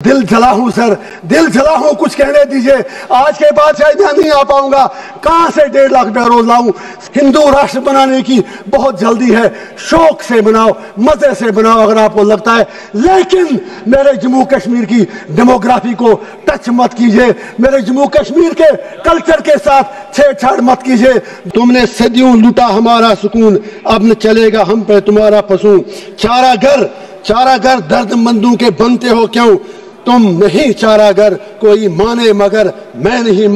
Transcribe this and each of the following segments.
दिल जला हूं सर, दिल जला हूं, कुछ कहने दीजिए। आज के बाद शायद मैं नहीं आ पाऊंगा। कहां से 1.5 लाख रुपया रोज लाऊं? हिंदू राष्ट्र बनाने की बहुत जल्दी है, शौक से बनाओ, मजे से बनाओ अगर आपको लगता है, लेकिन मेरे जम्मू कश्मीर की डेमोग्राफी को टच मत कीजिए, मेरे जम्मू कश्मीर के कल्चर के साथ छेड़छाड़ मत कीजिए। तुमने सदियों लूटा हमारा सुकून, अब न चलेगा हम पे तुम्हारा फसूं। चारागर दर्दमंदों के बनते हो क्यों? तुम नहीं चारागर, कोई माने मगर मैं नहीं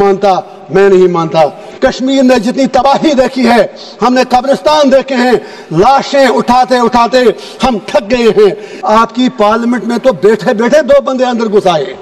मानता। कश्मीर ने जितनी तबाही देखी है, हमने कब्रिस्तान देखे हैं, लाशें उठाते उठाते हम थक गए हैं। आपकी पार्लियामेंट में तो बैठे बैठे 2 बंदे अंदर घुस आए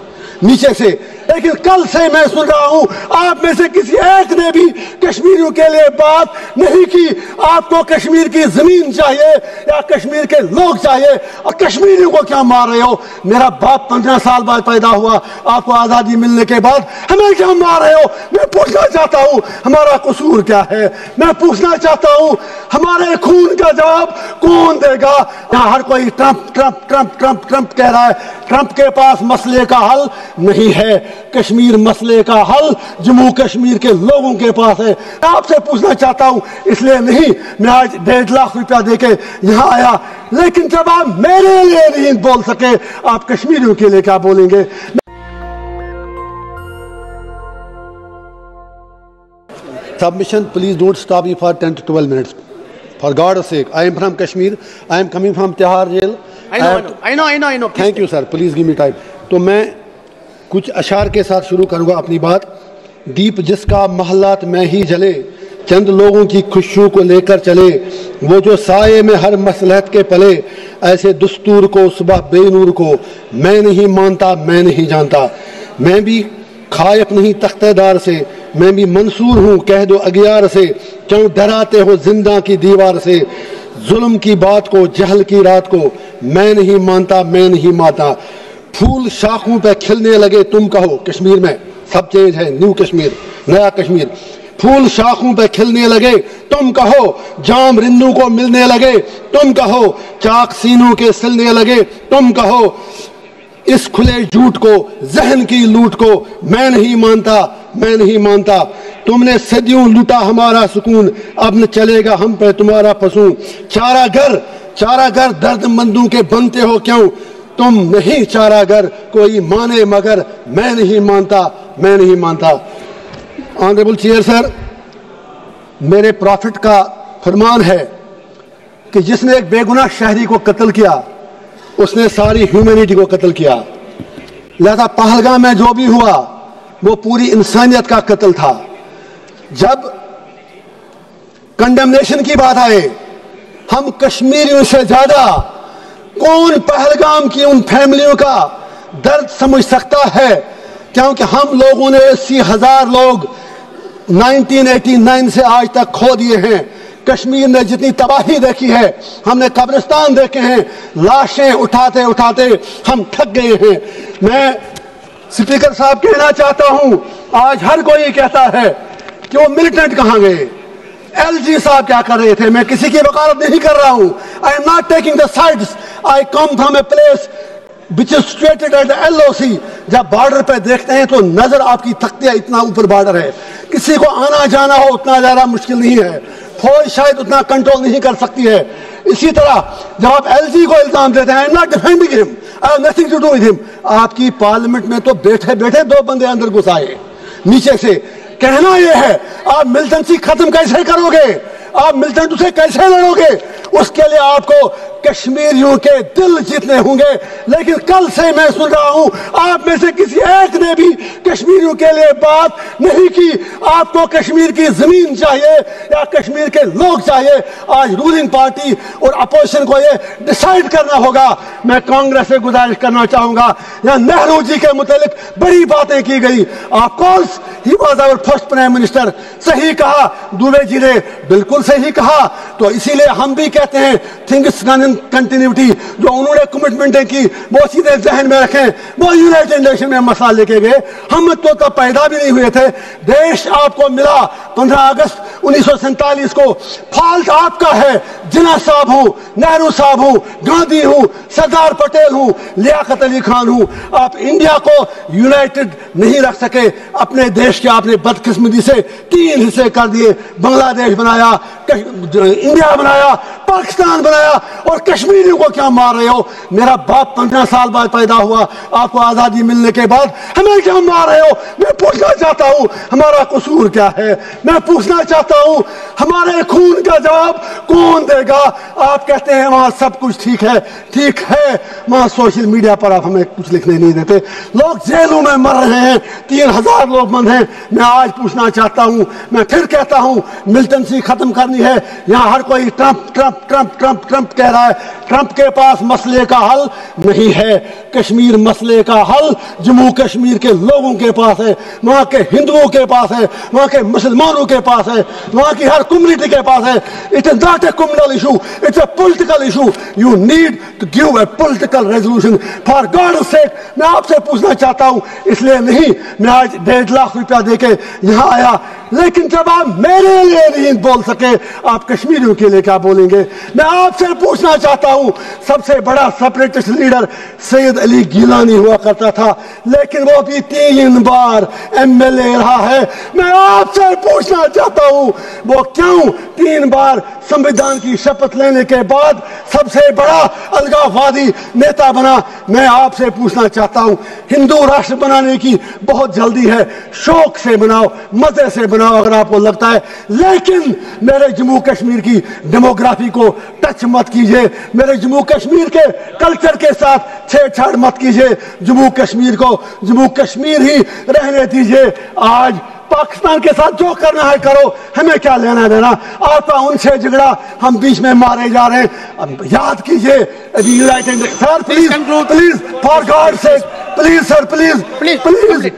नीचे से, लेकिन कल से मैं सुन रहा हूं आप में से किसी एक ने भी कश्मीरियों के लिए बात नहीं की। आपको कश्मीर की जमीन चाहिए या कश्मीर के लोग चाहिए? और कश्मीरियों को क्या मार रहे हो? मेरा बाप 15 साल बाद पैदा हुआ, आपको आजादी मिलने के बाद हमें क्या मार रहे हो? मैं पूछना चाहता हूं हमारा कसूर क्या है? मैं पूछना चाहता हूं हमारे खून का जवाब कौन देगा? यहाँ हर कोई ट्रंप कह रहा है। ट्रंप के पास मसले का हल नहीं है, कश्मीर मसले का हल जम्मू कश्मीर के लोगों के पास है। आपसे पूछना चाहता हूं, इसलिए नहीं मैं आज 1.5 लाख रुपया देके यहां आया, लेकिन जब आप मेरे लिए नहीं बोल सके, आप कश्मीरियों के लिए क्या बोलेंगे? Submission, please don't stop me for 10 to 12 minutes. For God's sake, I am from Kashmir. I am coming from Tihar jail. I know. Thank you, sir. Please give me time. तो मैं कुछ अशार के साथ शुरू करूंगा अपनी बात। दीप जिसका महलात में ही जले, चंद लोगों की खुशियों को लेकर चले, वो जो साये में हर मसलहत के पले, ऐसे दस्तूर को सुबह बेनूर को मैं नहीं मानता, मैं नहीं जानता। मैं भी खायफ नहीं तख्तेदार से, मैं भी मंसूर हूँ कह दो अगियार से। क्यों डराते हो जिंदा की दीवार से? जुल्म की बात को, जहल की रात को मैं नहीं मानता। फूल शाखों पे खिलने लगे तुम कहो, कश्मीर में सब चेंज है, न्यू कश्मीर, नया कश्मीर। फूल शाखों पे खिलने लगे तुम कहो, जाम रिन्नू को मिलने लगे तुम कहो, चाक सीनों के सिलने लगे तुम कहो। इस खुले झूठ को, जहन की लूट को मैं नहीं मानता। तुमने सदियों लूटा हमारा सुकून, अब न चलेगा हम पे तुम्हारा फसूं। चारागर दर्दमंदों के बनते हो क्यों? तुम नहीं चारागर, कोई माने मगर मैं नहीं मानता। ऑनरेबल चेयर सर, मेरे प्रॉफिट का फरमान है कि जिसने एक बेगुनाह शहरी को कत्ल किया, उसने सारी ह्यूमैनिटी को कत्ल किया। लिहाजा पहलगाम में जो भी हुआ वो पूरी इंसानियत का कत्ल था। जब कंडेमनेशन की बात आए, हम कश्मीरियों से ज्यादा कौन पहलगाम की उन फैमिलियों का दर्द समझ सकता है? क्योंकि हम लोगों ने 80,000 लोग 1989 से आज तक खो दिए हैं। कश्मीर ने जितनी तबाही देखी है, हमने कब्रिस्तान देखे हैं, लाशें उठाते उठाते हम थक गए हैं। मैं स्पीकर साहब कहना चाहता हूं, आज हर कोई कहता है कि वो मिलिटेंट कहां गए, LG साहब क्या कर रहे थे? मैं किसी की वकालत नहीं कर रहा हूं। आई am not taking the sides, I come from a place which is situated at the LOC। जब बॉर्डर पे देखते हैं तो नजर आपकी थकती है, इतना ऊपर बॉर्डर है, किसी को आना जाना हो उतना ज्यादा मुश्किल नहीं है, फौज शायद उतना कंट्रोल नहीं कर सकती है। इसी तरह जब आप LG को इल्जाम देते हैं, I am not defending him, I have nothing to do with him. आपकी पार्लियामेंट में तो बैठे बैठे 2 बंदे अंदर घुस आए नीचे से। कहना यह है, आप मिलिटेंसी खत्म कैसे करोगे? आप मिलिटेंट से कैसे लड़ोगे? उसके लिए आपको कश्मीरियों के दिल जीतने होंगे। लेकिन कल से मैं सुन रहा हूं आप में से किसी एक ने भी कश्मीरियों के लिए बात नहीं की। आपको कश्मीर की जमीन चाहिए या कश्मीर के लोग चाहिए? आज रूलिंग पार्टी और अपोजिशन को यह डिसाइड करना होगा। मैं कांग्रेस से गुजारिश करना चाहूंगा, या नेहरू जी के मुतालिक बड़ी बातें की गई। Of course he was our first prime minister, सही कहा दुबे जी ने, बिल्कुल सही कहा। तो इसीलिए हम भी कहते हैं थिंग्स कंटिन्यूटी, जो उन्होंने कमिटमेंटें की वो सीधे जहन में रखें। वो यूनाइटेड नेशन में मसला लेके गए, हम तो तब पैदा भी नहीं हुए थे। देश आपको मिला 15 अगस्त 1947 को फॉल्ट आपका है। जिन्ना साहब हूँ, नेहरू साहब हूँ, गांधी हूँ, सरदार पटेल हूँ, लियाकत अली खान हूँ। आप इंडिया को यूनाइटेड नहीं रख सके। अपने देश के आपने बदकिस्मती से 3 हिस्से कर दिए। बांग्लादेश बनाया, इंडिया बनाया, पाकिस्तान बनाया, और कश्मीरियों को क्या मार रहे हो? मेरा बाप 15 साल बाद पैदा हुआ, आपको आजादी मिलने के बाद हमें क्या मार रहे हो? मैं पूछना चाहता हूँ हमारा कसूर क्या है? मैं पूछना चाहता हूँ हमारे खून का जवाब कौन देगा? आप कहते हैं वहां सब कुछ ठीक है। ठीक है, वहां सोशल मीडिया पर आप हमें कुछ लिखने नहीं देते। लोग जेलों में मर रहे हैं, 3000 लोग बंद हैं। मैं आज पूछना चाहता हूं, मैं फिर कहता हूं, मिलिटेंसी खत्म करनी है। यहां हर कोई Trump Trump Trump Trump Trump कह रहा है। ट्रंप के पास मसले का हल नहीं है। कश्मीर मसले का हल जम्मू कश्मीर के लोगों के पास है, वहां के हिंदुओं के पास है, वहां के मुसलमानों के पास है, वहां की हर कम्युनिटी के पास है। It is not a communal issue, it's a political issue. You need to give a political resolution for God sake. मैं आपसे पूछना चाहता हूं, इसलिए नहीं मैं आज 1.5 लाख रुपया देके यहां आया, लेकिन जब आप मेरे लिए नहीं बोल सके, आप कश्मीरियों के लिए क्या बोलेंगे? मैं आपसे पूछना चाहता हूं, सबसे बड़ा सेपरेटिस्ट लीडर सैयद अली गिलानी हुआ करता था, लेकिन वो भी 3 बार MLA रहा है। मैं आपसे पूछना चाहता हूं वो क्यों 3 बार संविधान की शपथ लेने के बाद सबसे बड़ा अलगाववादी नेता बना? मैं आपसे पूछना चाहता हूं, हिंदू राष्ट्र बनाने की बहुत जल्दी है, शौक से बनाओ, मजे से बनाओ अगर आपको लगता है, लेकिन मेरे जम्मू कश्मीर की डेमोग्राफी को टच मत कीजिए, मेरे जम्मू कश्मीर के कल्चर के साथ छेड़छाड़ मत कीजिए। जम्मू कश्मीर को जम्मू कश्मीर ही रहने दीजिए। आज पाकिस्तान के साथ जो करना है करो, हमें क्या लेना देना? आपका उनसे झगड़ा, हम बीच में मारे जा रहे हैं। अब याद कीजिए, अभी United sir please for God sec, please sir, please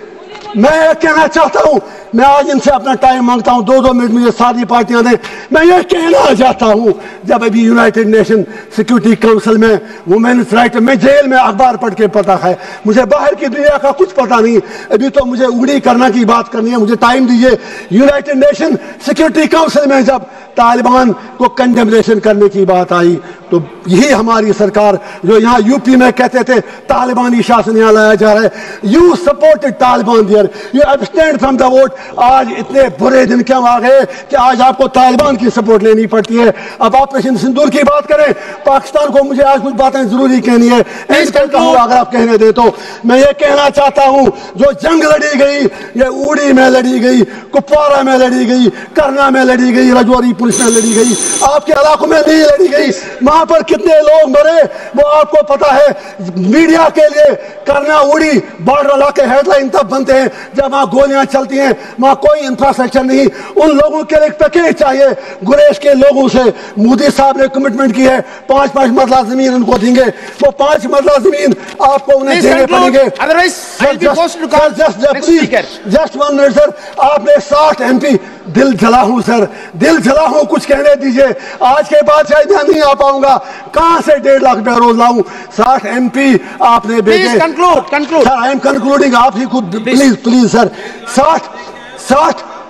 मैं कहना चाहता हूं, मैं आज इनसे अपना टाइम मांगता हूं, 2-2 मिनट मुझे सारी पार्टियां दें। मैं ये कहना चाहता हूं, जब अभी यूनाइटेड नेशन सिक्योरिटी काउंसिल में वुमेन्स राइट, मैं जेल में अखबार पढ़ के पता है, मुझे बाहर की दुनिया का कुछ पता नहीं। अभी तो मुझे उंगली करना की बात करनी है, मुझे टाइम दीजिए। यूनाइटेड नेशन सिक्योरिटी काउंसिल में जब तालिबान को कंडेमनेशन करने की बात आई, तो यही हमारी सरकार जो यहाँ यूपी में कहते थे तालिबानी शासन यहाँ लाया जा रहा है, you supported Taliban there, you abstained from the vote. आज इतने बुरे दिन क्यों आ गए कि आज आपको तालिबान की सपोर्ट लेनी पड़ती है? अब ऑपरेशन सिंदूर की बात करें, पाकिस्तान को मुझे आज कुछ बातें जरूरी कहनी है, अगर आप कहने दे तो। मैं ये कहना चाहता हूं, जो जंग लड़ी गई, ये उड़ी में लड़ी गई, कुपवारा में लड़ी गई, करना में लड़ी गई, रजौरी पुलिस में लड़ी गई, आपके इलाकों में नहीं लड़ी गई। वहां पर कितने लोग मरे वो आपको पता है। मीडिया के लिए करना उड़ी बॉर्डर इलाके हेडलाइन तब बनते हैं जब वहां गोलियां चलती हैं, वहां कोई इंफ्रास्ट्रक्चर नहीं। उन लोगों के लिए पैकेज चाहिए। गुरेश के लोगों से मोदी साहब ने कमिटमेंट की है, 5-5 मरला जमीन उनको देंगे, वो 5 मरला जमीन आपको उन्हें देने पड़ेंगे। जस्ट 1 मिनट सर, आपने 60 MP, दिल जला हूं सर, दिल जला हूं, कुछ कहने दीजिए। आज के बाद शायद मैं नहीं आ पाऊंगा, कहां से 1.5 लाख रुपया रोज लाऊं? 60 MP आपने भेजे। सर आई एम कंक्लूडिंग, आप ही खुद प्लीज सर।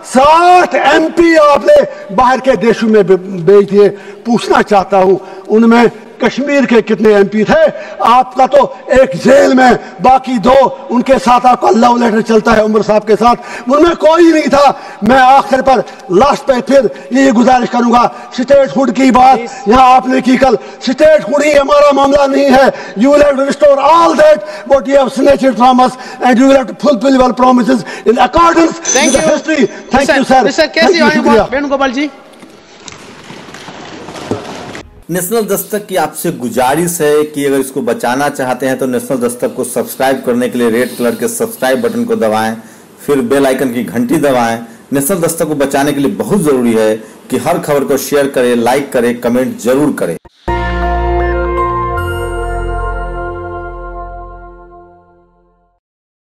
60 MP आपने बाहर के देशों में भेज दिए। पूछना चाहता हूं, उनमें कश्मीर के कितने MP थे? आपका तो एक जेल में, बाकी 2 उनके साथ आपका लव लेटर चलता है उमर साहब के साथ, उनमें कोई नहीं था। मैं आखिर पर लास्ट पे फिर ये गुजारिश करूंगा, स्टेटहुड की बात यहां आपने की कल, स्टेटहुड ही हमारा मामला नहीं है। You will have to restore all that what you have snatched from us and you will have to fulfil your promises in accordance with the history. Thank you sir. Mister KC Venugopal ji. National Dastak की आपसे गुजारिश है कि अगर इसको बचाना चाहते हैं तो नेशनल दस्तक को सब्सक्राइब करने के लिए रेड कलर के सब्सक्राइब बटन को दबाएं, फिर बेल आइकन की घंटी दबाएं। नेशनल दस्तक को बचाने के लिए बहुत जरूरी है कि हर खबर को शेयर करें, लाइक करें, कमेंट जरूर करें।